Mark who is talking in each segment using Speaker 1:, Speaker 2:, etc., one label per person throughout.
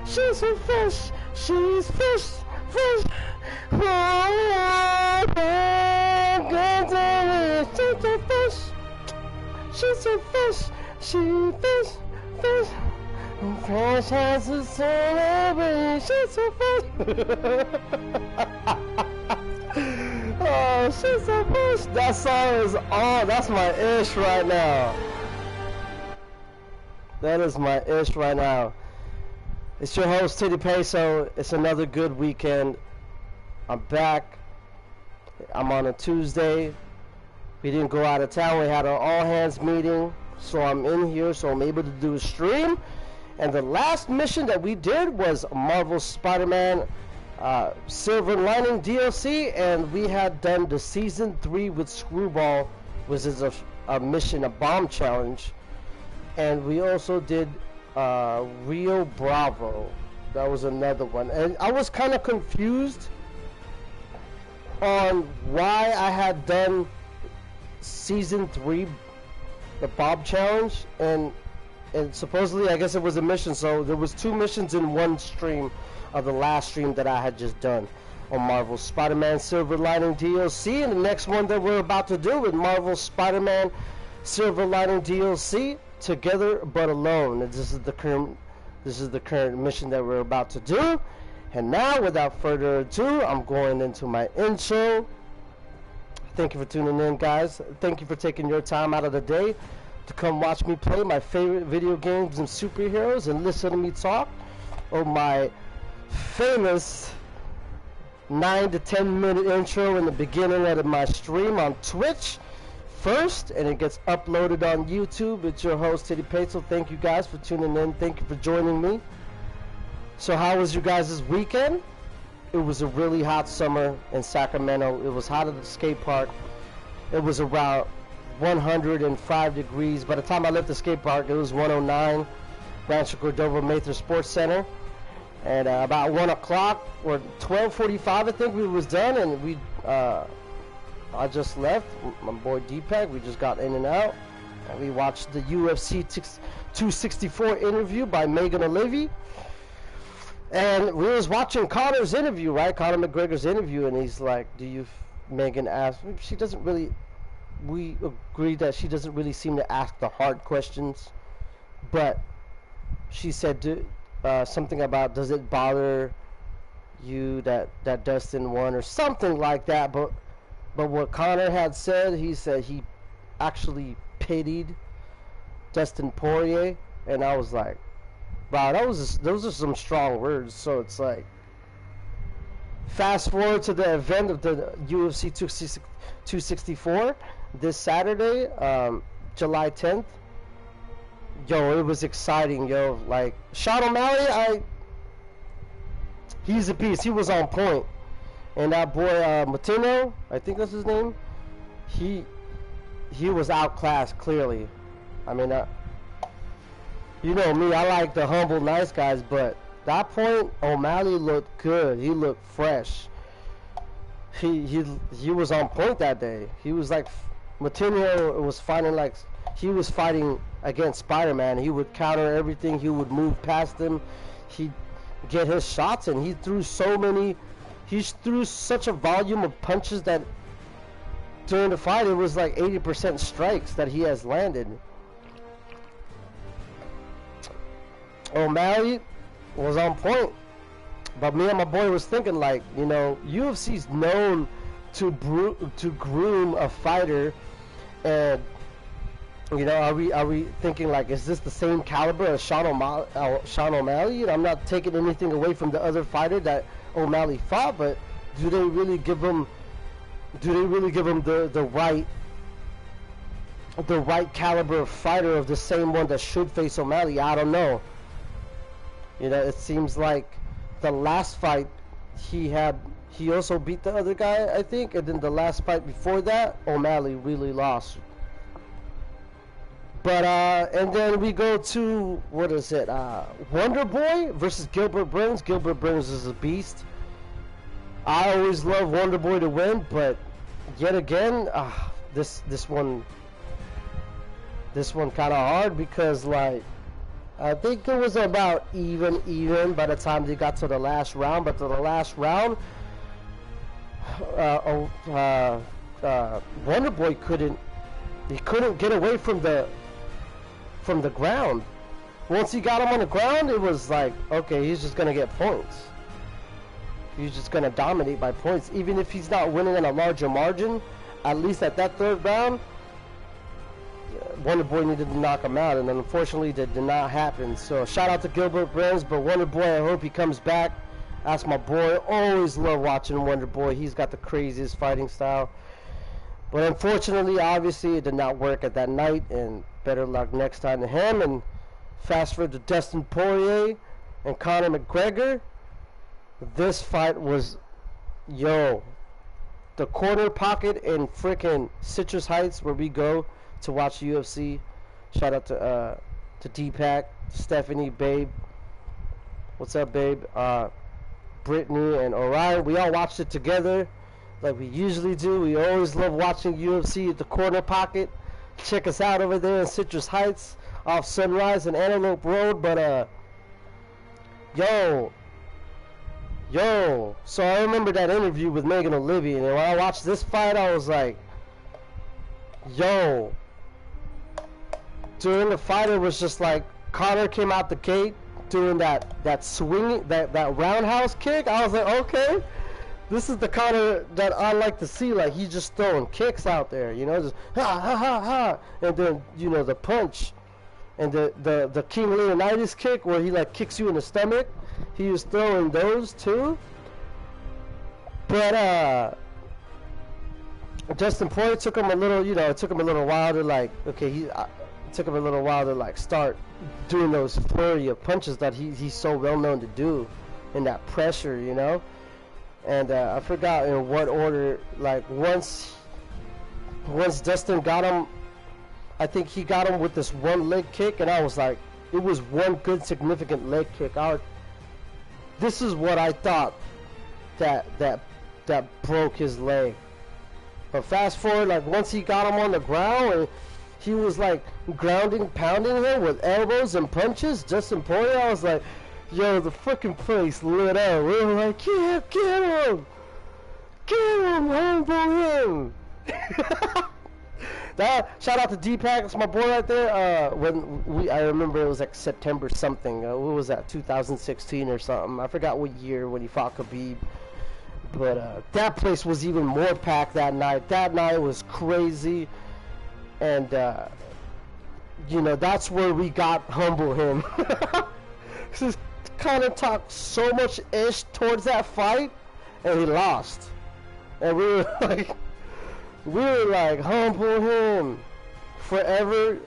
Speaker 1: She's a fish. She's fish. Fish. She's a fish. She's a fish. She fish. Fish. Fish has a soul. She's a fish. Oh, she's a fish. That song is on. That's my ish right now. That is my ish right now. It's your host, Titty Peso. It's another good weekend. I'm back. I'm on a Tuesday. We didn't go out of town. We had an all-hands meeting. So I'm in here, so I'm able to do a stream. And the last mission that we did was Marvel Spider-Man Silver Lining DLC. And we had done the Season 3 with Screwball, which is a mission, a bomb challenge. And we also did Rio Bravo. That was another one. And I was kind of confused on why I had done Season 3, the Bob Challenge, and supposedly I guess it was a mission, so there was 2 missions in one stream of the last stream that I had just done on Marvel Spider-Man Silver Lining DLC, and the next one that we're about to do with Marvel Spider-Man Silver Lining DLC, Together But Alone. And this is the current mission that we're about to do. And now, without further ado, I'm going into my intro. Thank you for tuning in, guys. Thank you for taking your time out of the day to come watch me play my favorite video games and superheroes and listen to me talk on my famous 9 to 10 minute intro in the beginning of my stream on Twitch first, and it gets uploaded on YouTube. It's your host, Titty Peso. Thank you guys for tuning in. Thank you for joining me. So how was you guys' weekend? It was a really hot summer in Sacramento. It was hot at the skate park. It was around 105 degrees. By the time I left the skate park, it was 109. Rancho Cordova Mather Sports Center. And about 1 o'clock or 12:45, I think we was done, and I just left. My boy Deepak, we just got in and out. And we watched the UFC 264 interview by Megan O'Leary. And we was watching Connor's interview, right? Connor McGregor's interview, and he's like, Megan asked, she doesn't really, we agreed that she doesn't really seem to ask the hard questions. But she said something about, does it bother you that Dustin won, or something like that. But what Connor had said, he said he actually pitied Dustin Poirer, and I was like, wow, those are some strong words. So it's like, fast forward to the event of the UFC 264 this Saturday, July 10th. Yo, it was exciting, yo. Like, Sean O'Malley, he's a beast. He was on point. And that boy, Matino, I think that's his name, he was outclassed, clearly. I mean, you know me, I like the humble, nice guys, but that point, O'Malley looked good. He looked fresh. He was on point that day. He was like, Matino was fighting like, he was fighting against Spider-Man. He would counter everything. He would move past him. He'd get his shots, and he threw such a volume of punches that during the fight, it was like 80% strikes that he has landed. O'Malley was on point, but me and my boy was thinking, like, you know, UFC's known to groom a fighter, and you know, are we thinking like, is this the same caliber as Sean O'Malley? And I'm not taking anything away from the other fighter that O'Malley fought, but do they really give him the right caliber of fighter of the same one that should face O'Malley? I don't know. You know, it seems like the last fight he also beat the other guy, I think, and then the last fight before that, O'Malley really lost. But and then we go to, what is it, Wonder Boy versus Gilbert Burns. Gilbert Burns is a beast. I always love Wonder Boy to win, but yet again, this one kind of hard, because like I think it was about even by the time they got to the last round. But to the last round, Wonder Boy couldn't get away from the ground. Once he got him on the ground, it was like, okay, he's just gonna get points. He's just gonna dominate by points, even if he's not winning in a larger margin. At least at that third round, Wonder Boy needed to knock him out, and unfortunately that did not happen. So shout out to Gilbert Burns, but Wonder Boy, I hope he comes back. That's my boy. Always love watching Wonder Boy. He's got the craziest fighting style. But unfortunately, obviously, it did not work at that night, and better luck next time to him. And fast forward to Dustin Poirer and Connor McGregor. This fight was, the corner pocket in frickin' Citrus Heights where we go to watch UFC. Shout out to D-Pack, Stephanie, Babe. What's up, Babe? Brittany and Orion. We all watched it together like we usually do. We always love watching UFC at the corner pocket. Check us out over there in Citrus Heights off Sunrise and Antelope Road. But so I remember that interview with Megan Olivier, and when I watched this fight, I was like, during the fight, it was just like Connor came out the gate doing that swing, that roundhouse kick. I was like, okay, this is the Connor that I like to see. Like, he's just throwing kicks out there, just ha ha ha ha, and then the punch, and the King Leonidas kick where he like kicks you in the stomach. He was throwing those too. But Dustin Poirer took him a little, it took him a little while to like, it took him a little while to like start doing those flurry of punches that he's so well known to do, and that pressure, And I forgot in what order. Like once Dustin got him, I think he got him with this one leg kick, and I was like, it was one good significant leg kick. This is what I thought that broke his leg. But fast forward, like once he got him on the ground and he was like pounding him with elbows and punches, Dustin Poirer, I was like, the freaking place lit up. We were like, yeah, get him, humble him. Shout out to D-Pack, that's my boy right there. I remember it was like September something. What was that, 2016 or something? I forgot what year when he fought Khabib. But that place was even more packed that night. That night was crazy. And, that's where we got humble him. Just kind of talked so much ish towards that fight, and he lost. And we were like, humble him. Forever,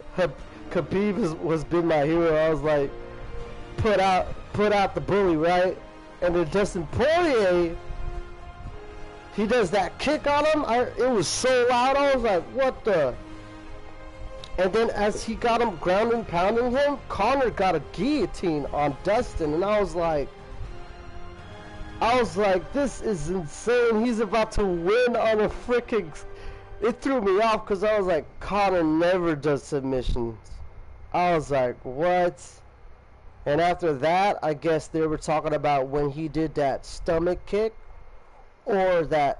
Speaker 1: Khabib has been my hero. I was like, put out the bully, right? And then Dustin Poirier, he does that kick on him. It was so loud. I was like, what the? And then as he got him grounding, pounding him, Connor got a guillotine on Dustin, and I was like, this is insane. He's about to win on a freaking. It threw me off because I was like, Connor never does submissions. I was like, what? And after that, I guess they were talking about when he did that stomach kick, or that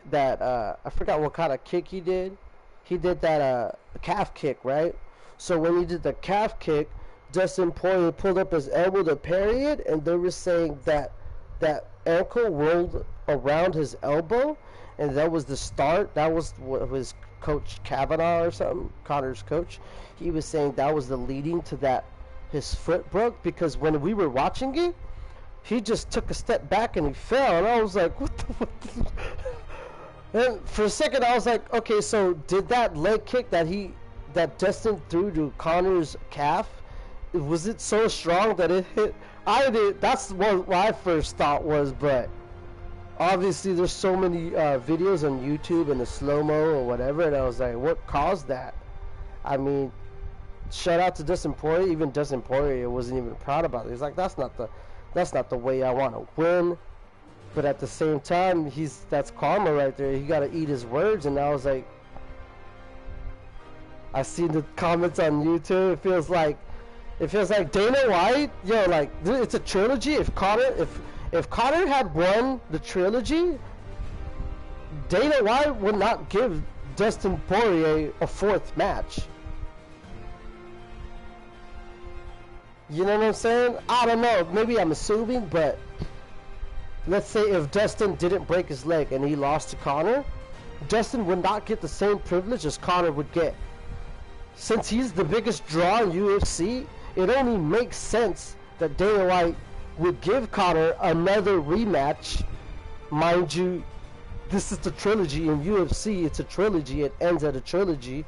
Speaker 1: I forgot what kind of kick he did. He did that calf kick, right? So when he did the calf kick, Dustin Poirer pulled up his elbow to parry it, and they were saying that ankle rolled around his elbow, and that was the start. That was what his coach Kavanaugh or something, Connor's coach, he was saying that was the leading to that his foot broke, because when we were watching it, he just took a step back and he fell, and I was like, what the and for a second I was like, okay, so did that leg kick that Dustin threw to Connor's calf, was it so strong that it hit? That's what my first thought was, but obviously there's so many videos on YouTube and the slow-mo or whatever, and I was like, what caused that? I mean, shout out to Dustin Poirer. Even Dustin Poirer wasn't even proud about it. He's like, that's not the way I want to win. But at the same time, that's karma right there. He got to eat his words. And I was like, I seen the comments on YouTube. It It feels like Dana White, yo, like it's a trilogy. If Connor had won the trilogy, Dana White would not give Dustin Poirier a fourth match. You know what I'm saying? I don't know. Maybe I'm assuming, but let's say if Dustin didn't break his leg and he lost to Connor, Dustin would not get the same privilege as Connor would get. Since he's the biggest draw in UFC, it only makes sense that Dana White would give Connor another rematch. Mind you, this is the trilogy. In UFC, it's a trilogy. It ends at a trilogy.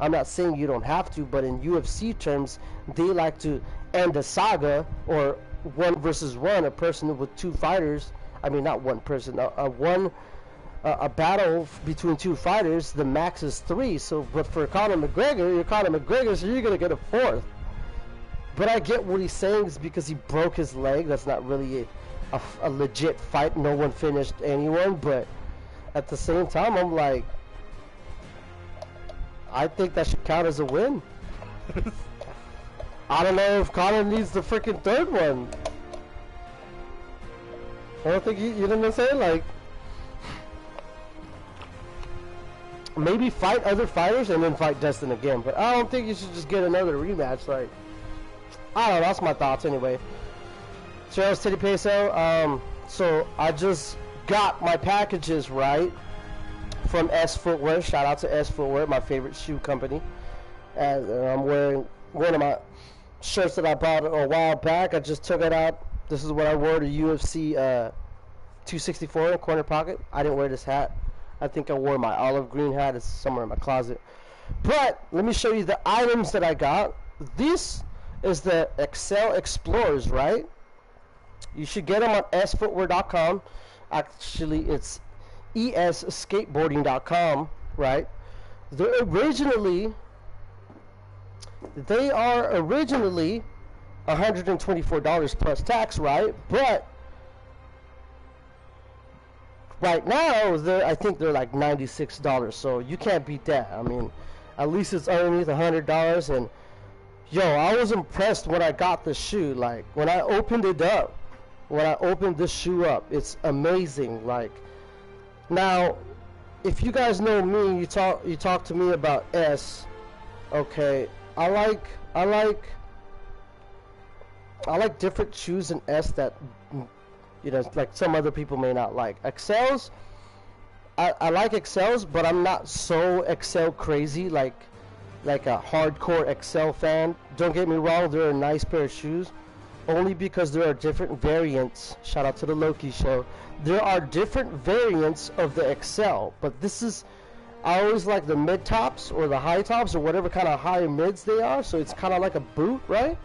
Speaker 1: I'm not saying you don't have to, but in UFC terms, they like to end a saga, or 1 versus 1, a person with 2 fighters. I mean, not one person, a battle between 2 fighters. The max is 3. So, but for Connor McGregor, you're Connor McGregor, so you're gonna get a 4th. But I get what he's saying is because he broke his leg. That's not really a legit fight. No one finished anyone, but at the same time, I'm like, I think that should count as a win. I don't know if Connor needs the freaking 3rd one. I don't think you know what I'm saying? Like, maybe fight other fighters and then fight Dustin again. But I don't think you should just get another rematch. Like, I don't know. That's my thoughts anyway. Charles Teddy Peso. So I just got my packages right from S Footwear. Shout out to S Footwear, my favorite shoe company. And I'm wearing one of my shirts that I bought a while back. I just took it out. This is what I wore to UFC 264 in corner pocket. I didn't wear this hat. I think I wore my olive green hat. It's somewhere in my closet. But let me show you the items that I got. This is the Excel Explorers, right? You should get them on sfootwear.com. Actually, it's esskateboarding.com, right? They are originally $124 plus tax, right? But right now, I think they're like $96, so you can't beat that. I mean, at least it's underneath $100. And yo, I was impressed when I got the shoe. Like, when I opened it up, when I opened this shoe up, it's amazing. Like, now, if you guys know me, you talk to me about S. Okay, I like different shoes in S that, you know, like some other people may not like. Excels, I like Excels, but I'm not so Excel crazy like a hardcore Excel fan. Don't get me wrong, they're a nice pair of shoes, only because there are different variants. Shout out to the Loki show. There are different variants of the Excel, but this is, I always like the mid tops or the high tops or whatever kind of high mids they are, so it's kind of like a boot, right?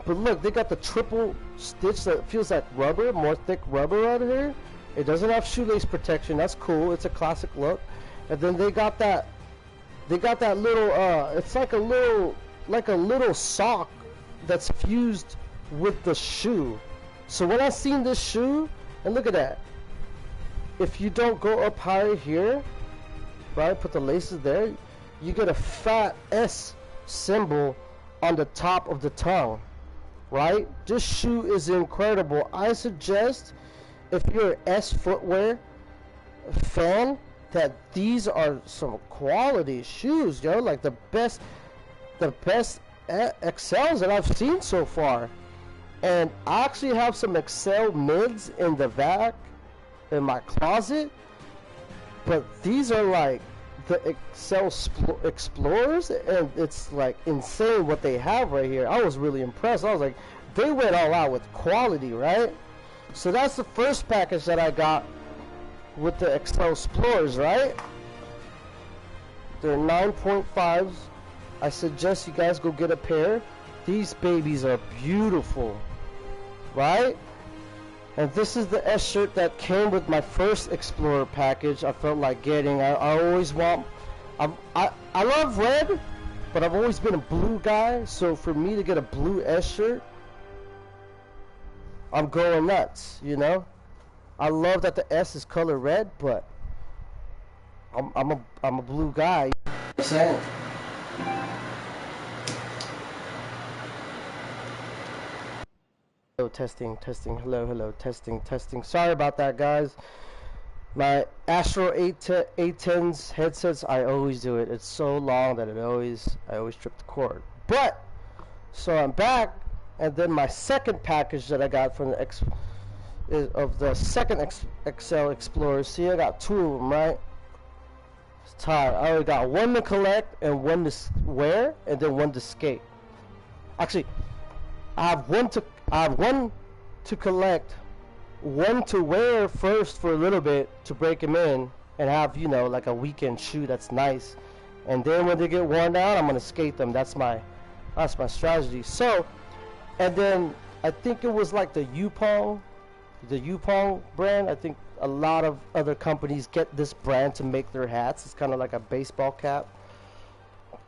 Speaker 1: But look, they got the triple stitch that feels like rubber, more thick rubber right here. It doesn't have shoelace protection. That's cool. It's a classic look. And then they got that little it's like a little sock that's fused with the shoe. So when I seen this shoe, and look at that. If you don't go up higher here, right, put the laces there, you get a fat S symbol on the top of the tongue. Right? This shoe is incredible. I suggest, if you're an S Footwear fan, that these are some quality shoes, yo. Like the best Excels that I've seen so far. And I actually have some Excel mids in the back in my closet, but these are like the Excel Explorers, and it's like insane what they have right here. I was really impressed. I was like, they went all out with quality, right? So that's the first package that I got with the Excel Explorers, right? They're 9.5s. I suggest you guys go get a pair. These babies are beautiful, right? And this is the S shirt that came with my first Explorer package. I felt like getting. I always want. I love red, but I've always been a blue guy. So for me to get a blue S shirt, I'm going nuts. You know, I love that the S is color red, but I'm a blue guy. You know what I'm saying? Hello, testing, testing. Hello, hello, testing, testing. Sorry about that, guys. My Astro 810s headsets, I always do it. It's so long that I always trip the cord. But so I'm back, and then my second package that I got from the second XL Explorer. See, I got 2 of them, right? It's tired. I already got 1 to collect and 1 to wear, and then 1 to skate. Actually, I have 1 to collect, 1 to wear first for a little bit to break them in and have, you know, like a weekend shoe that's nice. And then when they get worn down, I'm gonna skate them. That's my strategy. So, and then I think it was like the Yupong brand. I think a lot of other companies get this brand to make their hats. It's kind of like a baseball cap.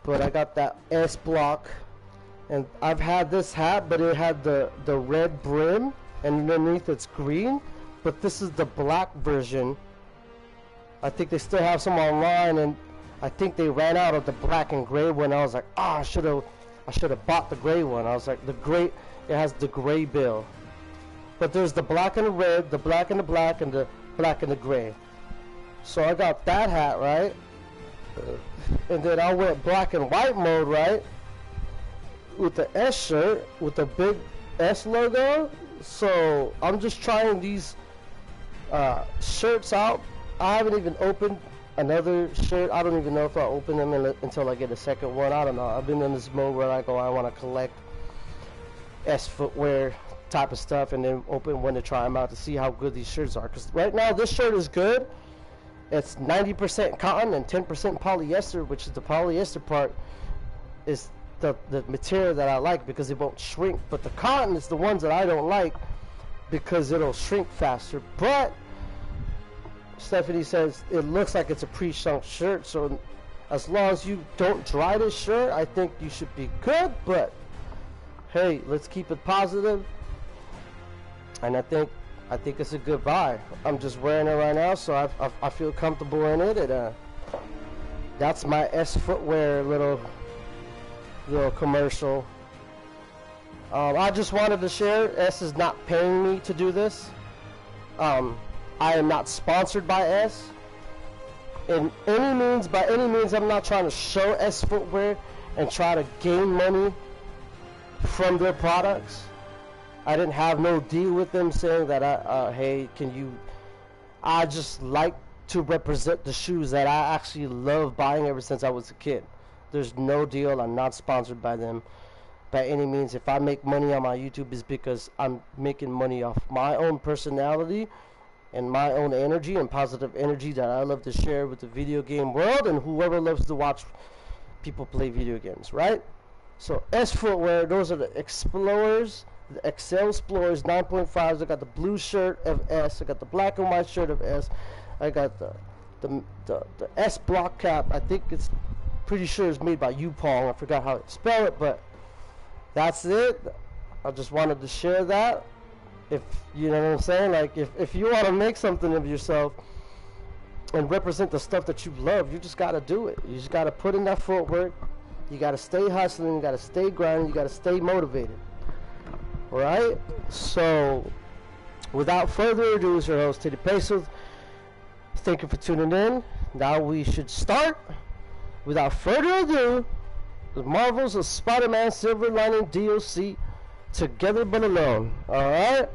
Speaker 1: But I got that S block, and I've had this hat, but it had the red brim, and underneath it's green. But this is the black version. I think they still have some online, and I think they ran out of the black and gray one. I was like, oh, I should have bought the gray one. I was like, the gray, it has the gray bill. But there's the black and the red, the black and the black, and the black and the gray. So I got that hat, right? And then I went black and white mode, right? With the S shirt, with the big S logo. So I'm just trying these shirts out. I haven't even opened another shirt. I don't even know if I'll open them until I get a second one. I don't know. I've been in this mode where I want to collect S footwear type of stuff, and then open one to try them out to see how good these shirts are. Because right now this shirt is good. It's 90% cotton and 10% polyester, which is the polyester part is the material that I like because it won't shrink. But the cotton is the ones that I don't like because it'll shrink faster. But Stephanie says it looks like it's a pre-shrunk shirt, so as long as you don't dry this shirt, I think you should be good. But hey, let's keep it positive. And I think it's a good buy. I'm just wearing it right now, so I feel comfortable in it. And that's my S footwear little commercial. I just wanted to share. S is not paying me to do this. I am not sponsored by S. By any means, I'm not trying to show S footwear and try to gain money from their products. I didn't have no deal with them saying that hey, can you? I just like to represent the shoes that I actually love buying ever since I was a kid. There's no deal. I'm not sponsored by them by any means. If I make money on my YouTube, it's because I'm making money off my own personality and my own energy and positive energy that I love to share with the video game world and whoever loves to watch people play video games, right? So S footwear, those are the Explorers, the XL Explorers 9.5s. I got the blue shirt of S. I got the black and white shirt of S. I got the S block cap. I think it's pretty sure it's made by Yupong. I forgot how to spell it, but that's it. I just wanted to share that. If you know what I'm saying, like if you want to make something of yourself and represent the stuff that you love, you just got to do it. You just got to put in that footwork. You got to stay hustling. You got to stay grinding. You got to stay motivated. All right. So, without further ado, is your host Teddy Pesos. Thank you for tuning in. Now we should start. Without further ado, the Marvels of Spider-Man Silver Lining DLC, Together But Alone. Alright?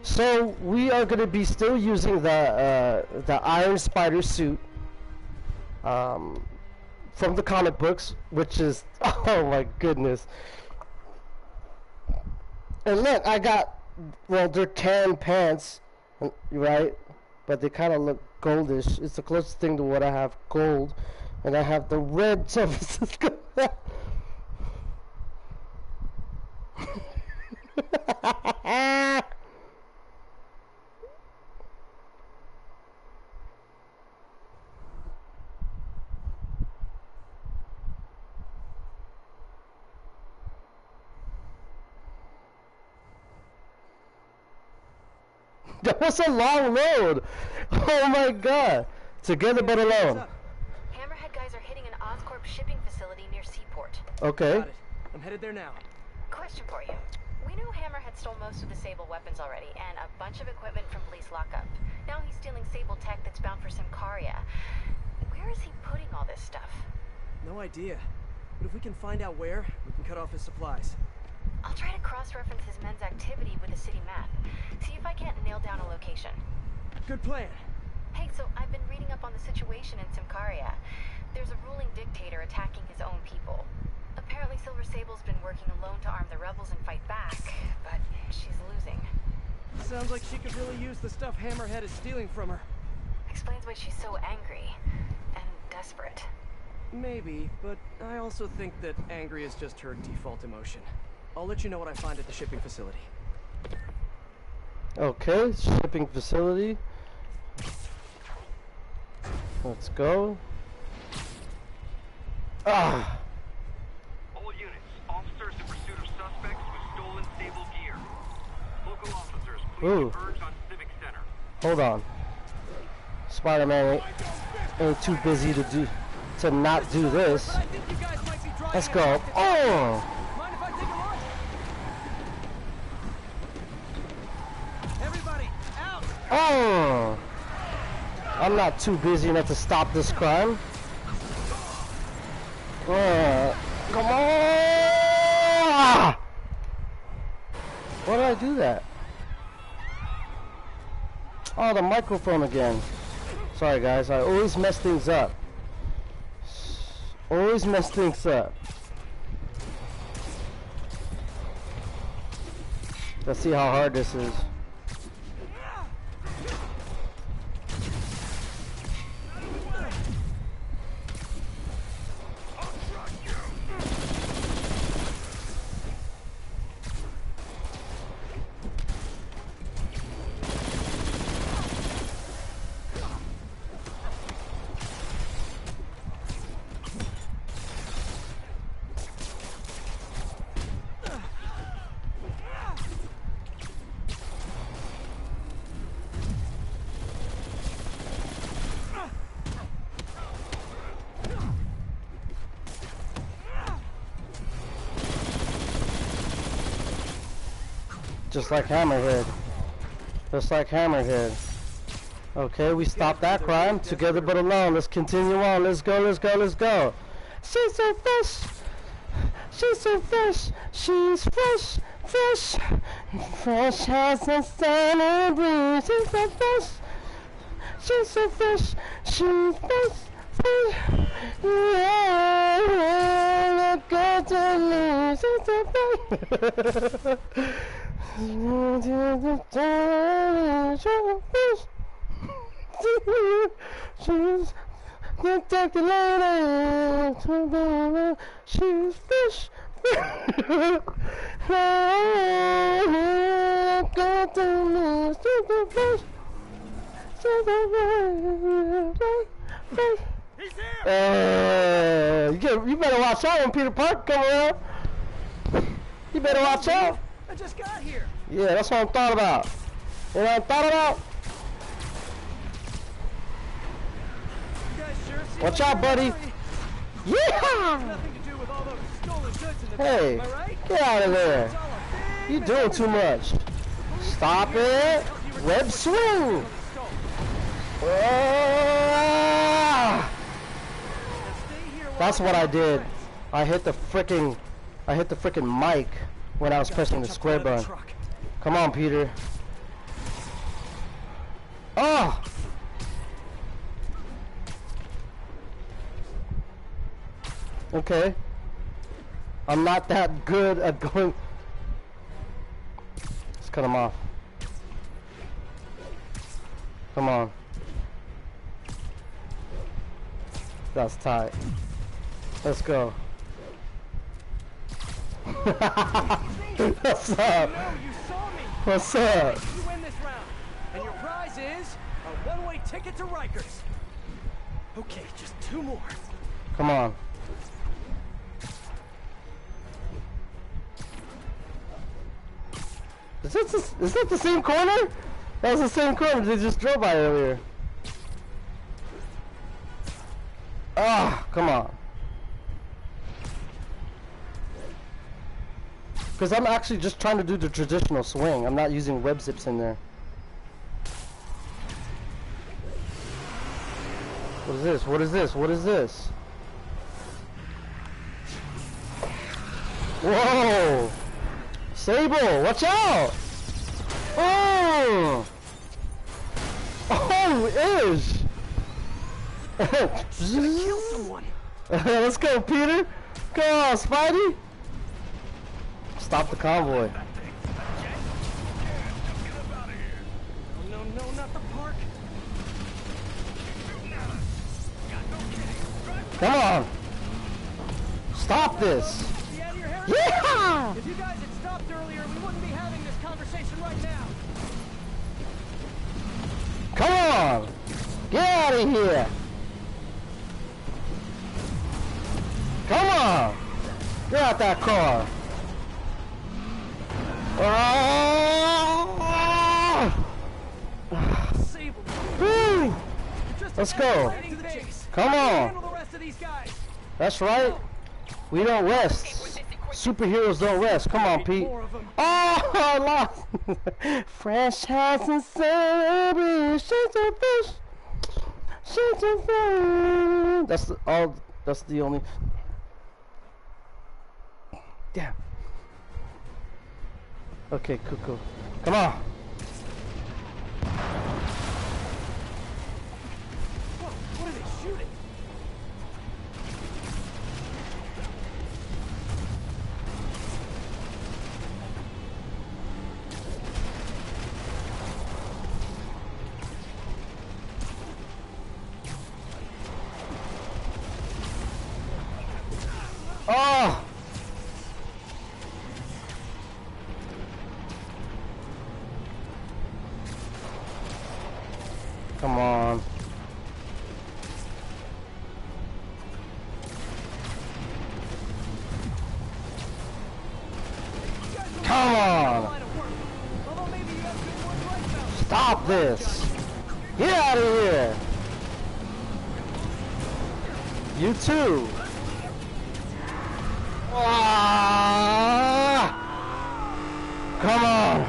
Speaker 1: So we are going to be still using the Iron Spider suit from the comic books, which is, oh my goodness. And look, I got, well, they're tan pants, right? But they kind of look goldish. It's the closest thing to what I have, gold. And I have the red San Francisco. That was a long load. Oh my god. Together But Alone.
Speaker 2: Hammerhead guys are hitting an Oscorp shipping facility near Seaport.
Speaker 1: Okay.
Speaker 3: Got it. I'm headed there now.
Speaker 2: Question for you. We know Hammerhead stole most of the Sable weapons already, and a bunch of equipment from police lockup. Now he's stealing Sable tech that's bound for Simcaria. Where is he putting all this stuff?
Speaker 3: No idea. But if we can find out where, we can cut off his supplies.
Speaker 2: I'll try to cross-reference his men's activity with the city map. See if I can't nail down a location.
Speaker 3: Good plan.
Speaker 2: Hey, so I've been reading up on the situation in Simcaria. There's a ruling dictator attacking his own people. Apparently Silver Sable's been working alone to arm the rebels and fight back, but she's losing.
Speaker 3: Sounds like she could really use the stuff Hammerhead is stealing from her.
Speaker 2: Explains why she's so angry and desperate.
Speaker 3: Maybe, but I also think that angry is just her default emotion. I'll let you know what I find at the shipping facility.
Speaker 1: Okay, shipping facility. Let's go. Ah!
Speaker 4: All units, officers in pursuit of suspects with stolen Sable gear. Local officers, please converge on Civic Center.
Speaker 1: Hold on. Spider-Man ain't too busy to not do this. Let's go. Oh!
Speaker 3: Mind if I take a look? Everybody, out!
Speaker 1: Oh! I'm not too busy enough to stop this crime. Come on! Why did I do that? Oh, the microphone again. Sorry guys, I always mess things up. Always mess things up. Let's see how hard this is. Just like Hammerhead. Just like Hammerhead. Okay, we stopped that crime. Together but alone. Let's continue on. Let's go, let's go, let's go. She's so fresh. She's so fresh. She's fresh, fresh. Fresh as the sun and breeze. She's so fresh. She's so fresh. She's fresh. Yeah, look good to me. She's so fresh. She's take the lady. She's fish. Good to me. She's the fish. She's the fish.
Speaker 3: He's here!
Speaker 1: You better watch out when Peter Parker come around. You better watch out.
Speaker 3: I just got here.
Speaker 1: Yeah, that's what I'm thought about. You know what I'm thought about?
Speaker 3: You guys sure seem
Speaker 1: Watch
Speaker 3: like
Speaker 1: out,
Speaker 3: you're in a
Speaker 1: buddy.
Speaker 3: hurry.
Speaker 1: Yeah!
Speaker 3: Nothing to do with all those stolen goods in the
Speaker 1: Hey,
Speaker 3: back, am I right?
Speaker 1: get out of there.
Speaker 3: It's all a big
Speaker 1: You doing too much. Stop it. Web swing. Ah! That's what I did. I hit the freaking mic when I was pressing the square button. Come on, Peter. Oh! Okay. I'm not that good at going. Let's cut him off. Come on. That's tight. Let's go. What's up? What's up?
Speaker 3: You win this round, and your prize is a one-way ticket to Rikers. Okay, just 2 more.
Speaker 1: Come on. Is that the same corner? That was the same corner they just drove by earlier. Ah, come on. Because I'm actually just trying to do the traditional swing. I'm not using web zips in there. What is this? What is this? What is this? Whoa! Sable, watch out! Oh! Oh, ish!
Speaker 3: Kill someone.
Speaker 1: Let's go, Peter! Come on, Spidey! Stop the convoy.
Speaker 3: No, no, not the park.
Speaker 1: Come on! Stop this! Yeah!
Speaker 3: If you guys had stopped earlier, we wouldn't be having this conversation right now.
Speaker 1: Come on! Get out of here! Come on! Get out that car! Woo! Let's go! Come on! That's right. We don't rest. Superheroes don't rest. Come on, Pete. Oh, I lost. Franchise and service. That's the all. That's the only. Damn. Okay, cool. Come on.
Speaker 3: Whoa, what are they shooting?
Speaker 1: Oh! Come on. Come on! Stop this! Get out of here! You too! Ah! Come on!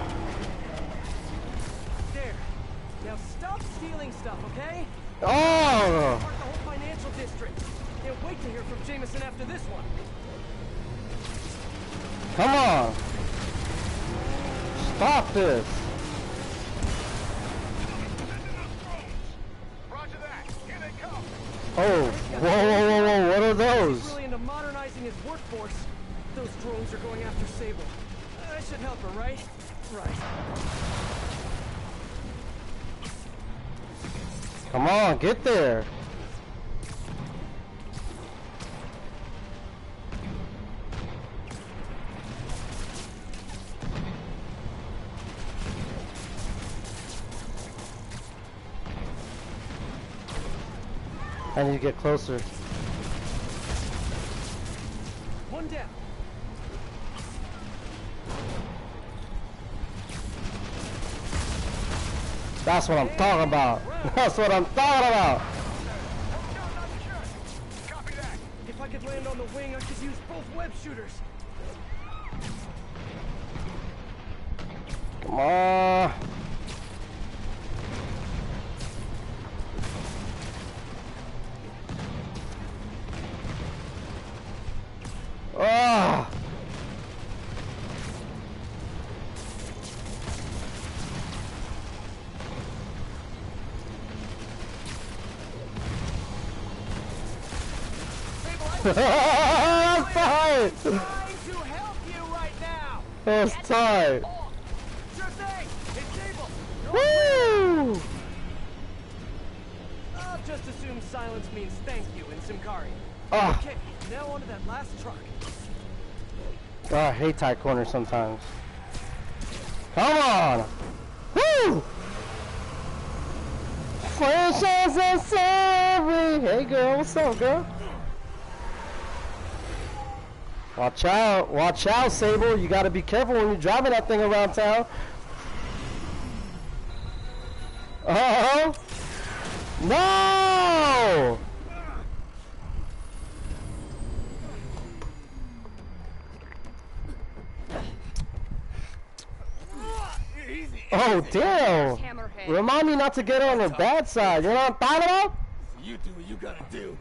Speaker 3: There. Now stop stealing stuff, okay?
Speaker 1: Oh!
Speaker 3: Part of the whole financial district. Can't wait to hear from Jameson after this one.
Speaker 1: Come on! Stop this!
Speaker 4: Roger that. Here they come.
Speaker 1: Oh! Whoa! What are those?
Speaker 3: He's really into modernizing his workforce. Those drones are going after Sable. I should help her, right? Right.
Speaker 1: Come on, get there! I need to get closer.
Speaker 3: One down.
Speaker 1: That's what I'm talking about. That's what I'm talking about.
Speaker 4: Copy that.
Speaker 3: If I could land on the wing, I could use both web shooters.
Speaker 1: Come on. Ah. That's tight.
Speaker 3: Trying to help you right now.
Speaker 1: That's tight.
Speaker 3: Sure thing. It's Sable.
Speaker 1: Woo!
Speaker 3: I'll just assume silence means thank you in Simkari.
Speaker 1: Ah.
Speaker 3: Okay, now onto that last truck.
Speaker 1: Oh, I hate tight corners sometimes. Come on! Woo! Franchise and service. Hey girl, what's up, girl? Watch out, Sable. You gotta be careful when you're driving that thing around town. Uh-oh! No! Oh, damn.
Speaker 5: Hammerhead.
Speaker 1: Remind me not to get on the bad side. You know what I'm talking about?
Speaker 6: You do what you gotta do.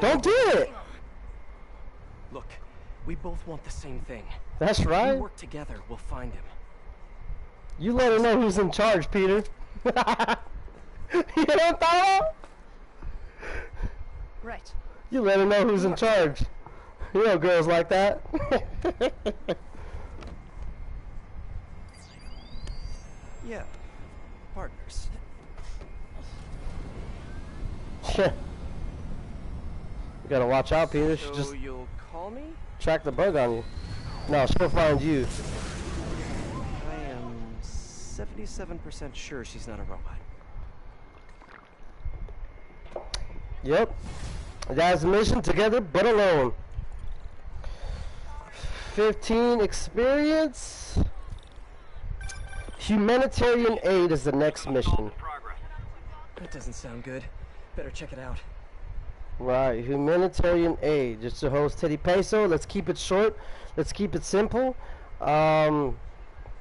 Speaker 1: Don't do it.
Speaker 3: Look, we both want the same thing.
Speaker 1: That's
Speaker 3: If we
Speaker 1: right.
Speaker 3: work together, we'll find him.
Speaker 1: You let her know who's in charge, Peter. You know what I'm talking about?
Speaker 5: Right.
Speaker 1: You let her know who's in charge. You know girls like that.
Speaker 3: Yeah, partners.
Speaker 1: You gotta watch out, Peter. She
Speaker 3: So
Speaker 1: just
Speaker 3: you'll call me?
Speaker 1: tracked the bug on you. No, she'll find you.
Speaker 3: I am 77% sure she's not a robot.
Speaker 1: Yep. That's the mission, together but alone. 15 experience. Humanitarian aid is the next mission.
Speaker 4: Progress.
Speaker 3: That doesn't sound good. Better check it out.
Speaker 1: Right, humanitarian aid. Just to host Teddy Peso. Let's keep it short. Let's keep it simple. That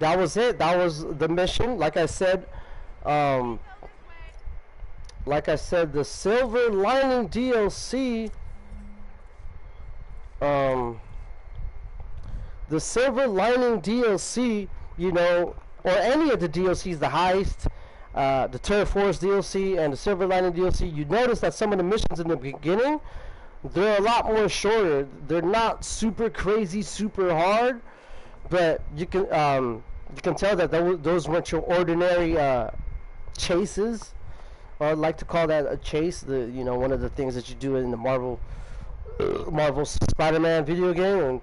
Speaker 1: was it. That was the mission. Like I said, the Silver Lining DLC. The Silver Lining DLC, you know, or any of the DLCs, the Heist, the Terror Force DLC, and the Silver Lining DLC, you notice that some of the missions in the beginning, they're a lot more shorter. They're not super crazy, super hard, but you can tell that those weren't your ordinary chases. Or I'd like to call that a chase. One of the things that you do in the Marvel Spider-Man video game. And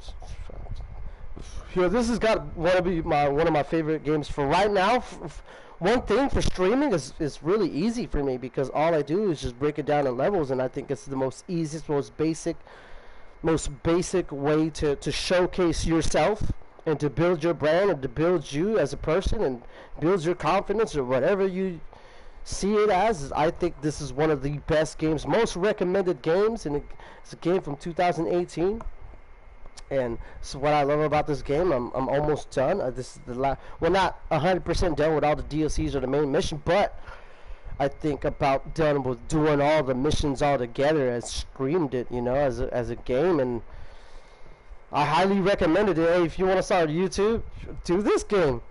Speaker 1: this has got one of my favorite games for right now. One thing for streaming is really easy for me because all I do is just break it down in levels, and I think it's the most easiest, most basic way to showcase yourself and to build your brand and to build you as a person and build your confidence or whatever you see it as. I think this is one of the best games, most recommended games, and it's a game from 2018. And so what I love about this game, I'm almost done. This is the not 100% done with all the DLCs or the main mission, but I think about done with doing all the missions all together. I streamed it, as a game, and I highly recommend it. Hey, if you want to start YouTube, do this game.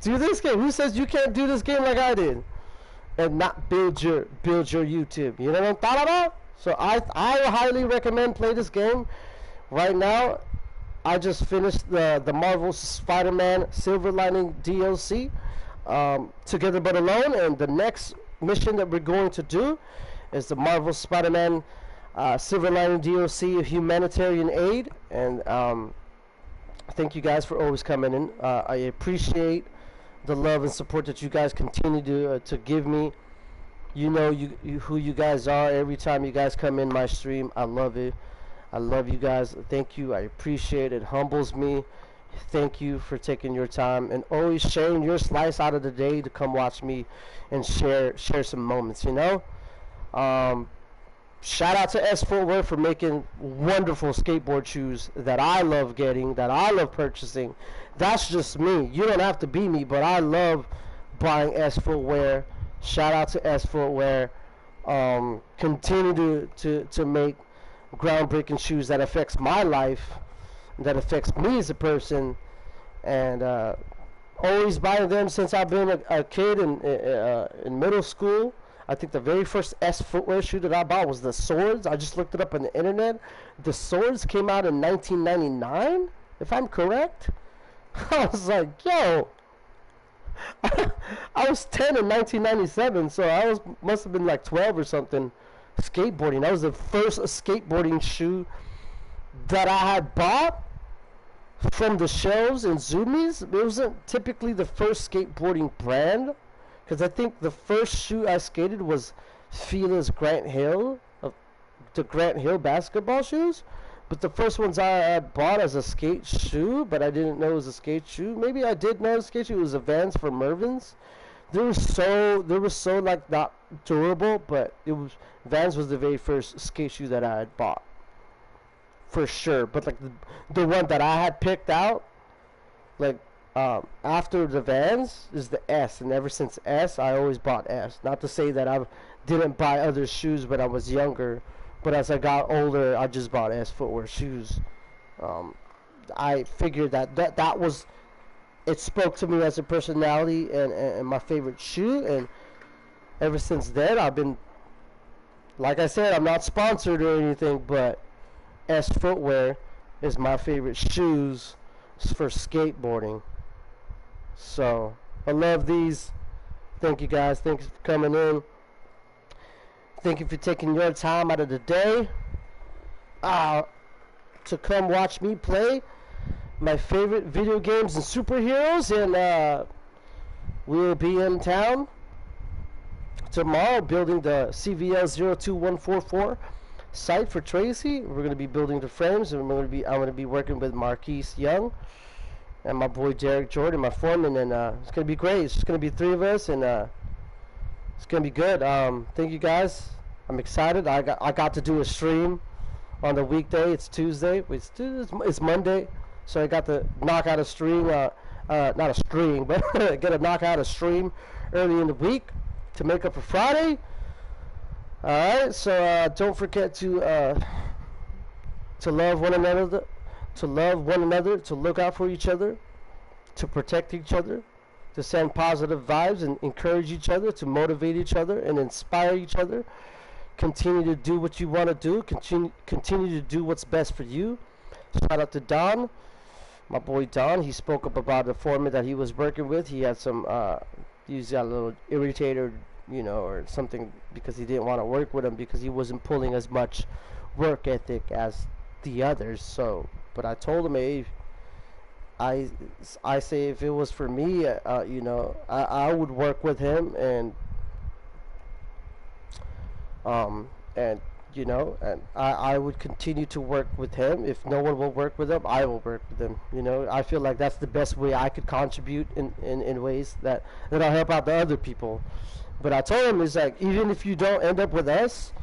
Speaker 1: Do this game. Who says you can't do this game like I did and not build your YouTube? You know what I'm talking about? So I highly recommend play this game. Right now, I just finished the Marvel Spider-Man Silver Lining DLC, Together But Alone, and the next mission that we're going to do is the Marvel Spider-Man Silver Lining DLC Humanitarian Aid. And thank you guys for always coming in. I appreciate the love and support that you guys continue to give me. You know who you guys are. Every time you guys come in my stream, I love it. I love you guys. Thank you. I appreciate it. It humbles me. Thank you for taking your time and always sharing your slice out of the day to come watch me and share some moments, Shout out to S Footwear for making wonderful skateboard shoes that I love getting, that I love purchasing. That's just me. You don't have to be me, but I love buying S Footwear. Shout out to S Footwear. Continue to make groundbreaking shoes that affects my life, that affects me as a person, and always buying them since I've been a kid in middle school. I think the very first S Footwear shoe that I bought was the Swords. I just looked it up on the internet. The Swords came out in 1999, if I'm correct. I was like, yo, I was 10 in 1997, so I must have been like 12 or something. Skateboarding. That was the first skateboarding shoe that I had bought from the shelves in Zoomies. It wasn't typically the first skateboarding brand, because I think the first shoe I skated was Fila's Grant Hill, the Grant Hill basketball shoes. But the first ones I had bought as a skate shoe, but I didn't know it was a skate shoe. Maybe I did know it was a skate shoe. It was a Vans for Mervyn's. They were so like not durable, but Vans was the very first skate shoe that I had bought, for sure. But like the one that I had picked out, like After the Vans is the S, and ever since S, I always bought S. Not to say that I didn't buy other shoes when I was younger, but as I got older, I just bought S footwear shoes. I figured that was, it spoke to me as a personality and my favorite shoe, and ever since then, I've been, like I said, I'm not sponsored or anything, but S footwear is my favorite shoes for skateboarding. So I love these. Thank you guys. Thanks for coming in. Thank you for taking your time out of the day to come watch me play my favorite video games and superheroes. And we'll be in town tomorrow building the CVL 02144 site for Tracy. We're going to be building the frames, and I'm going to be working with Marquise Young and my boy Derek Jordan, my foreman, and it's going to be great. It's just going to be 3 of us, and it's going to be good. Thank you guys. I'm excited. I got to do a stream on the weekday. It's Tuesday. It's Monday, so I got to knock out a stream. Not a stream, but get to knock out a stream early in the week to make up for Friday. All right, so don't forget to love one another, to look out for each other, to protect each other, to send positive vibes and encourage each other, to motivate each other and inspire each other. Continue to do what you want to do. Continue to do what's best for you. Shout out to Don, my boy Don. He spoke up about the foreman that he was working with. He had some, he's got a little irritated, or something, because he didn't want to work with him because he wasn't pulling as much work ethic as the others. So, but I told him, hey, I say if it was for me, I would work with him, and I would continue to work with him. If no one will work with him, I will work with him. I feel like that's the best way I could contribute in ways that'll help out the other people. But I told him, it's like, even if you don't end up with us,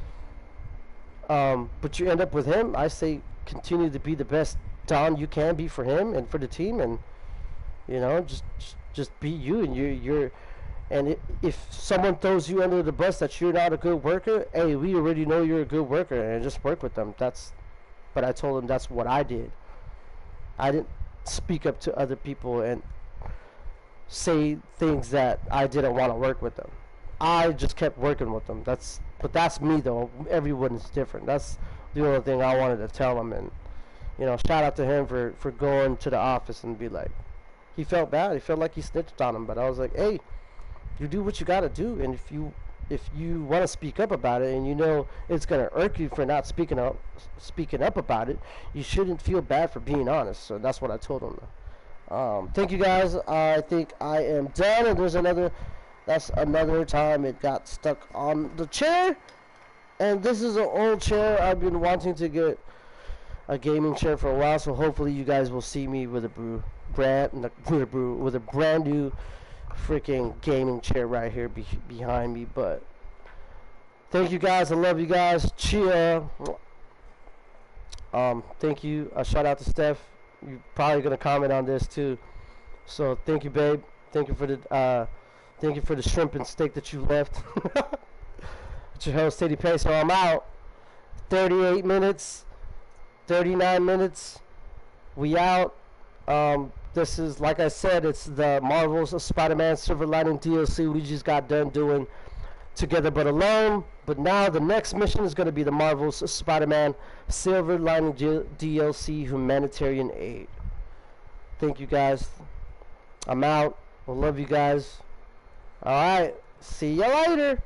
Speaker 1: but you end up with him, I say continue to be the best Don you can be for him and for the team, and just be you, and you're and if someone throws you under the bus that you're not a good worker, hey, we already know you're a good worker, and just work with them. But I told him that's what I did. I didn't speak up to other people and say things that I didn't want to work with them. I just kept working with them. But that's me though. Everyone is different. That's the only thing I wanted to tell him. And shout out to him for going to the office and be like, he felt bad. He felt like he snitched on him. But I was like, hey, you do what you got to do. And if you want to speak up about it, and it's gonna irk you for not speaking up about it, you shouldn't feel bad for being honest. So that's what I told him. Thank you guys. I think I am done. And that's another time it got stuck on the chair. And this is an old chair. I've been wanting to get a gaming chair for a while, so hopefully you guys will see me with a brand new freaking gaming chair right here behind me. But thank you guys. I love you guys. Cheer. Thank you. A shout out to Steph. You're probably gonna comment on this too. So thank you, babe. Thank you for the shrimp and steak that you left. It's your host, Teddy Pay. So I'm out. 38 minutes. 39 minutes. We out. This is, like I said, it's the Marvel's Spider-Man Silver Lining DLC we just got done doing Together But Alone. But now the next mission is going to be the Marvel's Spider-Man Silver Lining DLC Humanitarian Aid. Thank you guys. I'm out. I love you guys. Alright. See you later.